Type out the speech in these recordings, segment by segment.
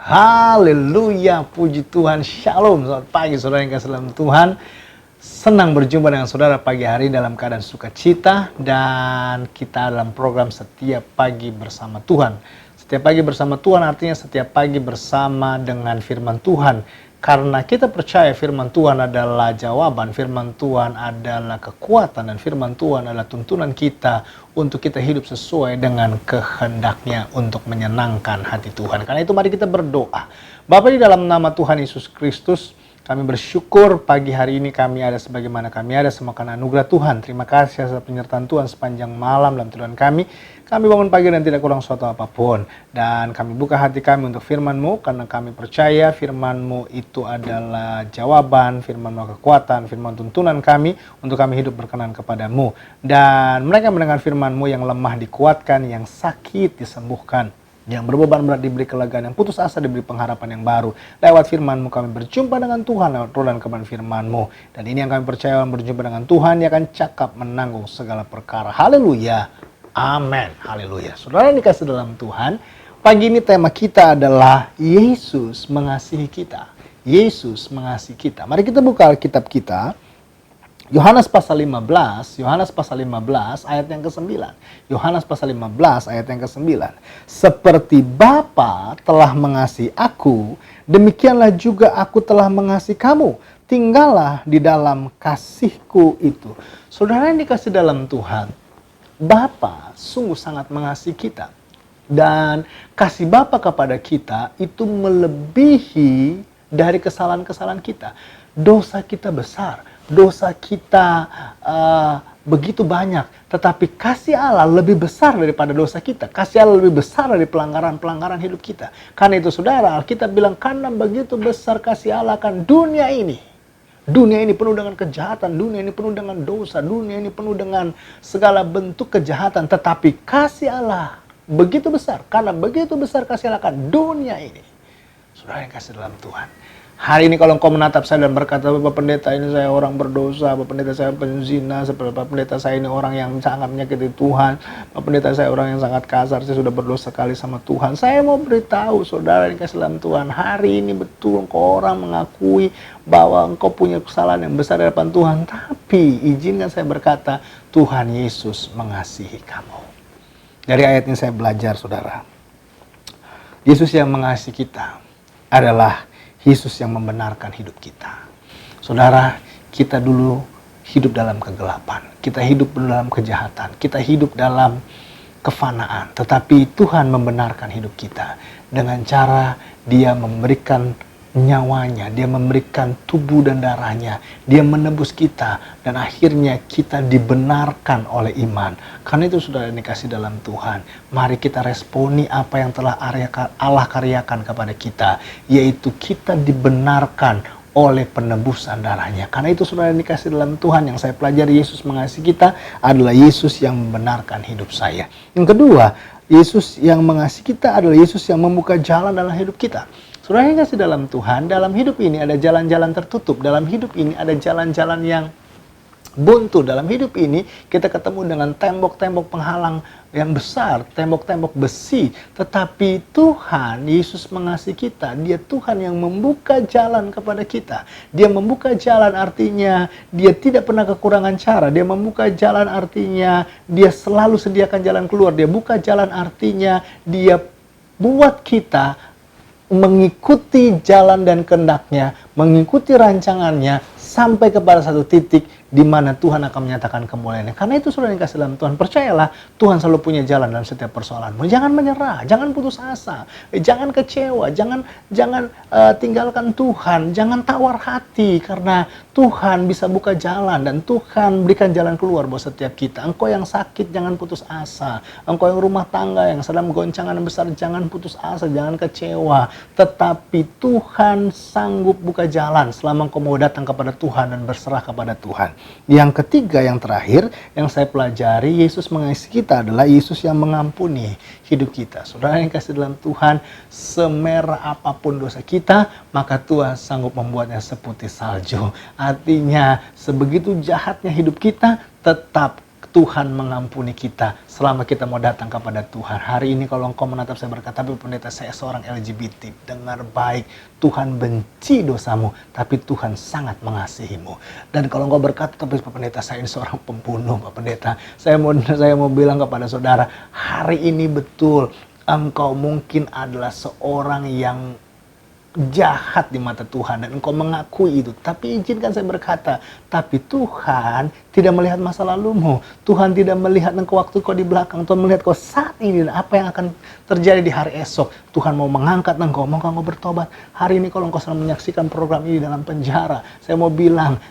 Haleluya, puji Tuhan, shalom. Selamat pagi saudara yang kasih dalam Tuhan. Senang berjumpa dengan saudara pagi hari dalam keadaan sukacita. Dan kita dalam program Setiap Pagi Bersama Tuhan. Setiap pagi bersama Tuhan artinya setiap pagi bersama dengan firman Tuhan. Karena kita percaya firman Tuhan adalah jawaban, firman Tuhan adalah kekuatan, dan firman Tuhan adalah tuntunan kita untuk kita hidup sesuai dengan kehendaknya untuk menyenangkan hati Tuhan. Karena itu mari kita berdoa. Bapa, di dalam nama Tuhan Yesus Kristus, kami bersyukur pagi hari ini kami ada sebagaimana kami ada, semua karena anugerah Tuhan. Terima kasih atas penyertaan Tuhan sepanjang malam dalam Tuhan kami. Kami bangun pagi dan tidak kurang suatu apapun. Dan kami buka hati kami untuk firman-Mu, karena kami percaya firman-Mu itu adalah jawaban, firman-Mu kekuatan, firman tuntunan kami untuk kami hidup berkenan kepada-Mu. Dan mereka mendengar firman-Mu, yang lemah dikuatkan, yang sakit disembuhkan, yang berbeban berat diberi kelegaan, yang putus asa diberi pengharapan yang baru. Lewat firman-Mu kami berjumpa dengan Tuhan, lewat roh dan kebenaran firman-Mu. Dan ini yang kami percaya, berjumpa dengan Tuhan, Dia akan cakap menanggung segala perkara. Haleluya, amin, haleluya. Saudara yang dikasih dalam Tuhan, pagi ini tema kita adalah Yesus mengasihi kita. Yesus mengasihi kita. Mari kita buka Alkitab kita. Yohanes pasal 15 ayat yang ke-9. Yohanes pasal 15 ayat yang ke-9. Seperti Bapa telah mengasihi aku, demikianlah juga aku telah mengasihi kamu. Tinggallah di dalam kasihku itu. Saudara yang dikasih dalam Tuhan, Bapa sungguh sangat mengasihi kita. Dan kasih Bapa kepada kita itu melebihi dari kesalahan-kesalahan kita. Dosa kita besar. Dosa kita begitu banyak, tetapi kasih Allah lebih besar daripada dosa kita. Kasih Allah lebih besar dari pelanggaran-pelanggaran hidup kita. Karena itu saudara, Alkitab bilang, karena begitu besar kasih Allah akan dunia ini. Dunia ini penuh dengan kejahatan, dunia ini penuh dengan dosa, dunia ini penuh dengan segala bentuk kejahatan. Tetapi kasih Allah begitu besar, karena begitu besar kasih Allah akan dunia ini. Saudara yang kasih dalam Tuhan, hari ini kalau engkau menatap saya dan berkata, Bapak Pendeta, ini saya orang berdosa, Bapak Pendeta saya penzina, Bapak Pendeta saya ini orang yang sangat menyakiti Tuhan, Bapak Pendeta saya orang yang sangat kasar, saya sudah berdosa sekali sama Tuhan. Saya mau beritahu saudara yang kasih dalam Tuhan, hari ini betul engkau orang mengakui bahwa engkau punya kesalahan yang besar di hadapan Tuhan, tapi izinkan saya berkata, Tuhan Yesus mengasihi kamu. Dari ayat ini saya belajar saudara, Yesus yang mengasihi kita adalah Yesus yang membenarkan hidup kita. Saudara, kita dulu hidup dalam kegelapan. Kita hidup dalam kejahatan. Kita hidup dalam kefanaan. Tetapi Tuhan membenarkan hidup kita dengan cara Dia memberikan nyawanya. Dia memberikan tubuh dan darahnya. Dia menebus kita. Dan akhirnya kita dibenarkan oleh iman. Karena itu saudara dikasih dalam Tuhan, mari kita responi apa yang telah Allah karyakan kepada kita. Yaitu kita dibenarkan oleh penebusan darahnya. Karena itu saudara dikasih dalam Tuhan, yang saya pelajari Yesus mengasihi kita adalah Yesus yang membenarkan hidup saya. Yang kedua, Yesus yang mengasihi kita adalah Yesus yang membuka jalan dalam hidup kita. Saudara yang kasih dalam Tuhan, dalam hidup ini ada jalan-jalan tertutup. Dalam hidup ini ada jalan-jalan yang buntu. Dalam hidup ini kita ketemu dengan tembok-tembok penghalang yang besar, tembok-tembok besi. Tetapi Tuhan, Yesus mengasihi kita. Dia Tuhan yang membuka jalan kepada kita. Dia membuka jalan artinya Dia tidak pernah kekurangan cara. Dia membuka jalan artinya Dia selalu sediakan jalan keluar. Dia buka jalan artinya Dia buat kita mengikuti jalan dan kehendaknya, mengikuti rancangannya sampai kepada satu titik di mana Tuhan akan menyatakan kemuliaannya. Karena itu saudara yang kasih dalam Tuhan, percayalah Tuhan selalu punya jalan dalam setiap persoalanmu. Jangan menyerah, jangan putus asa, jangan kecewa, jangan tinggalkan Tuhan, jangan tawar hati, karena Tuhan bisa buka jalan dan Tuhan berikan jalan keluar buat setiap kita. Engkau yang sakit jangan putus asa, engkau yang rumah tangga yang sedang goncangan besar jangan putus asa, jangan kecewa, tetapi Tuhan sanggup buka jalan selama engkau mau datang kepada Tuhan dan berserah kepada Tuhan. Yang ketiga, yang terakhir yang saya pelajari, Yesus mengasihi kita adalah Yesus yang mengampuni hidup kita. Saudara yang kasih dalam Tuhan, semerah apapun dosa kita, maka Tuhan sanggup membuatnya seputih salju. Artinya sebegitu jahatnya hidup kita, tetap Tuhan mengampuni kita selama kita mau datang kepada Tuhan. Hari ini kalau engkau menatap saya berkata, tapi pendeta saya seorang LGBT. Dengar baik, Tuhan benci dosamu, tapi Tuhan sangat mengasihimu. Dan kalau engkau berkata, tapi Pak Pendeta saya ini seorang pembunuh, Pak Pendeta. Saya mau bilang kepada saudara, hari ini betul engkau mungkin adalah seorang yang jahat di mata Tuhan dan engkau mengakui itu. Tapi izinkan saya berkata, tapi Tuhan tidak melihat masa lalumu. Tuhan tidak melihat engkau waktu kau di belakang. Tuhan melihat kau saat ini dan apa yang akan terjadi di hari esok. Tuhan mau mengangkat engkau, mau engkau bertobat. Hari ini kalau engkau sedang menyaksikan program ini dalam penjara, saya mau bilang,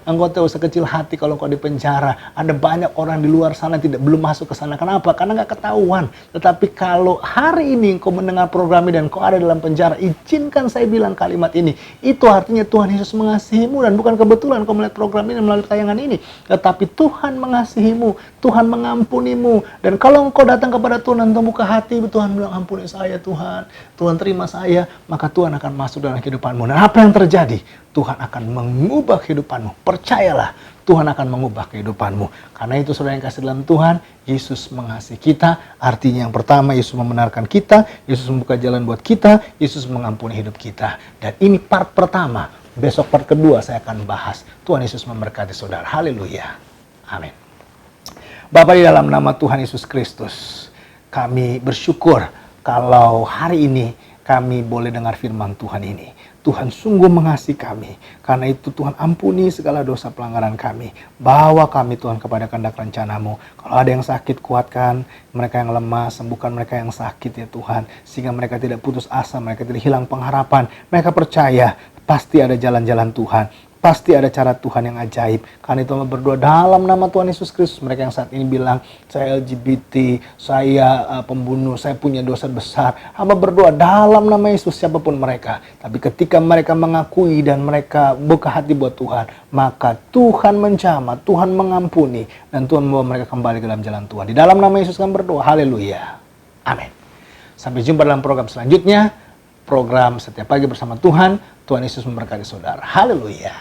engkau tak usah kecil hati kalau engkau di penjara. Ada banyak orang di luar sana belum masuk ke sana. Kenapa? Karena nggak ketahuan. Tetapi kalau hari ini engkau mendengar program ini dan engkau ada dalam penjara, izinkan saya bilang kalimat ini. Itu artinya Tuhan Yesus mengasihimu dan bukan kebetulan engkau melihat program ini melalui tayangan ini. Tetapi Tuhan mengasihimu, Tuhan mengampunimu. Dan kalau engkau datang kepada Tuhan dan buka hati, Tuhan bilang ampuni saya Tuhan, Tuhan terima saya, maka Tuhan akan masuk dalam kehidupanmu. Dan apa yang terjadi? Tuhan akan mengubah kehidupanmu. Percayalah, Tuhan akan mengubah kehidupanmu. Karena itu saudara yang kasih dalam Tuhan, Yesus mengasihi kita. Artinya yang pertama, Yesus membenarkan kita, Yesus membuka jalan buat kita, Yesus mengampuni hidup kita. Dan ini part pertama. Besok part kedua saya akan bahas. Tuhan Yesus memberkati saudara. Haleluya. Amin. Bapa, di dalam nama Tuhan Yesus Kristus, kami bersyukur kalau hari ini kami boleh dengar firman Tuhan ini. Tuhan sungguh mengasihi kami. Karena itu Tuhan ampuni segala dosa pelanggaran kami. Bawa kami Tuhan kepada kehendak rencana-Mu. Kalau ada yang sakit, kuatkan mereka yang lemah, sembuhkan mereka yang sakit ya Tuhan. Sehingga mereka tidak putus asa, mereka tidak hilang pengharapan. Mereka percaya pasti ada jalan-jalan Tuhan. Pasti ada cara Tuhan yang ajaib. Karena itu berdoa dalam nama Tuhan Yesus Kristus. Mereka yang saat ini bilang, saya LGBT, saya pembunuh, saya punya dosa besar. Hamba berdoa dalam nama Yesus siapapun mereka. Tapi ketika mereka mengakui dan mereka buka hati buat Tuhan, maka Tuhan menjamah, Tuhan mengampuni. Dan Tuhan membawa mereka kembali ke dalam jalan Tuhan. Di dalam nama Yesus kami berdoa. Haleluya. Amin. Sampai jumpa dalam program selanjutnya. Program Setiap Pagi Bersama Tuhan. Tuhan Yesus memberkati saudara. Haleluya.